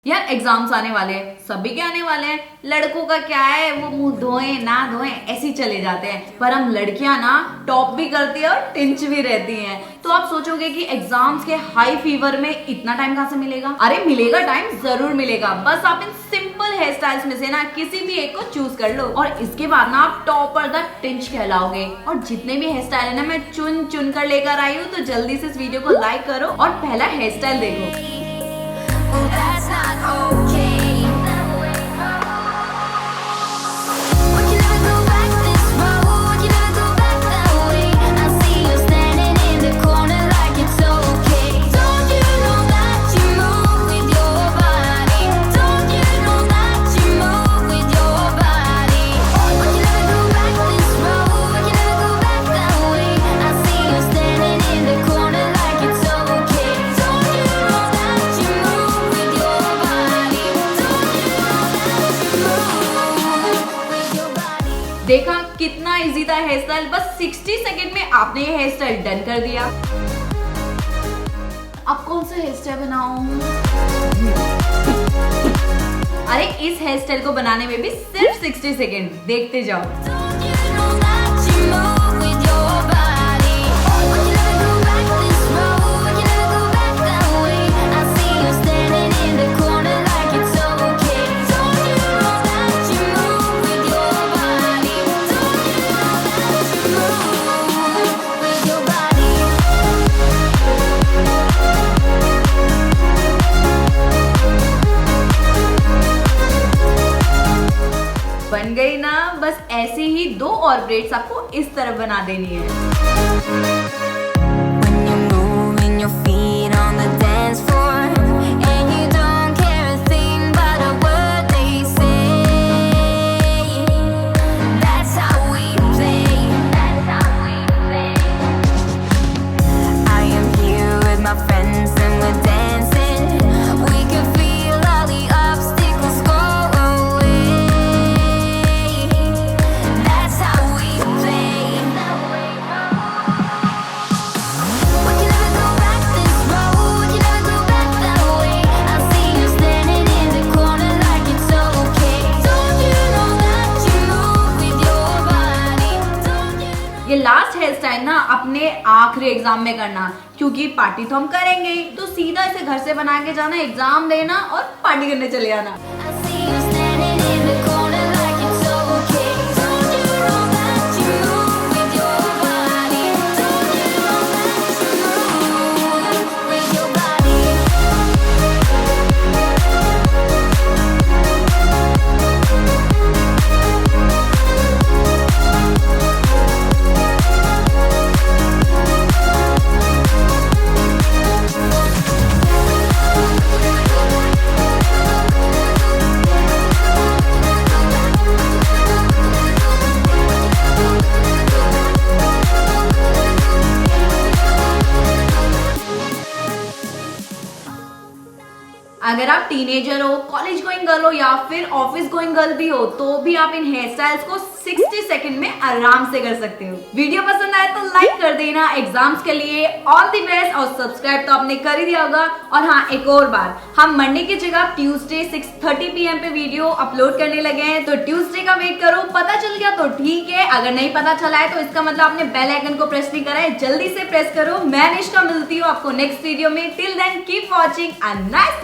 यार एग्जाम्स आने वाले हैं, सभी के आने वाले हैं। लड़कों का क्या है, वो मुंह धोए ना धोए ऐसे ही चले जाते हैं, पर हम लड़कियां ना टॉप भी करती है और टिंच भी रहती हैं। तो आप सोचोगे कि एग्जाम्स के हाई फीवर में इतना टाइम कहाँ से मिलेगा? अरे मिलेगा, टाइम जरूर मिलेगा। बस आप इन सिंपल हेयर स्टाइल्स में से ना किसी भी एक को चूज कर लो और इसके बाद ना आप टॉपर द टिंच कहलाओगे। और जितने भी हेयर स्टाइल है ना मैं चुन चुन कर लेकर आई हूँ, तो जल्दी से इस वीडियो को लाइक करो और पहला हेयर स्टाइल देखो। Well, that's not okay. We can never go back this road. You never go back that way. I see you standing in the corner like it's okay. Don't you know that you move with your body? Don't you know that you move with your body? We can never go back this road. We can never go back that way. I see you standing in the corner like it's okay. Don't you know that you move with your body? Don't you know that you move with your body? देखा कितना easy था hair style, बस 60 second में आपने ये hair style done कर दिया। अब कौन सा हेयर स्टाइल बनाऊं? अरे इस हेयर स्टाइल को बनाने में भी सिर्फ 60 सेकंड, देखते जाओ। Don't you know that you move with your body? We can never go back this road. We can never go back that way. I see you standing in the corner like it's okay. Don't you know that you move with your body? Don't you know that you move with your body? बन गई ना? बस ऐसे ही दो और breads आपको इस तरफ बना देनी है। When you're moving your feet on the dance floor and you don't care a thing about a word they say, that's how we play. That's how we play. I am here with my friends and we're dancing. We can feel all the obstacles go away. That's how we play. We can never go back this road. You never go back that way. I see you standing in the corner like it's okay. Don't you know that you move with your body? Don't you know? ये last hair style ना अपने आखिरी exam में करना, क्योंकि party तो हम करेंगे ही, तो सीधा इसे घर से बना के जाना, एग्जाम देना और पार्टी करने चले जाना। I see you standing in the corner like it's okay. Don't you know that you move with your body? Don't you know that you move with your body? अगर आप टीनेजर हो, college going girl हो या फिर office going girl भी हो, तो भी आप इन हेयर स्टाइल्स को 60 सेकंड में आराम से कर सकते हो। वीडियो पसंद आए तो लाइक कर देना। एग्जाम्स के लिए ऑल द बेस्ट, और सब्सक्राइब तो आपने कर ही दिया होगा। और हाँ, एक और बार, हम मंडे की जगह ट्यूसडे 6:30 PM पे वीडियो अपलोड करने लगे हैं, तो ट्यूसडे का वेट करो। पता चल गया तो ठीक है, अगर नहीं पता चला है तो इसका मतलब आपने बेल आइकन को प्रेस नहीं करा है, जल्दी से प्रेस करो। मैं निष्ठा मिलती हूँ आपको नेक्स्ट वीडियो में। Till then keep watching and nice.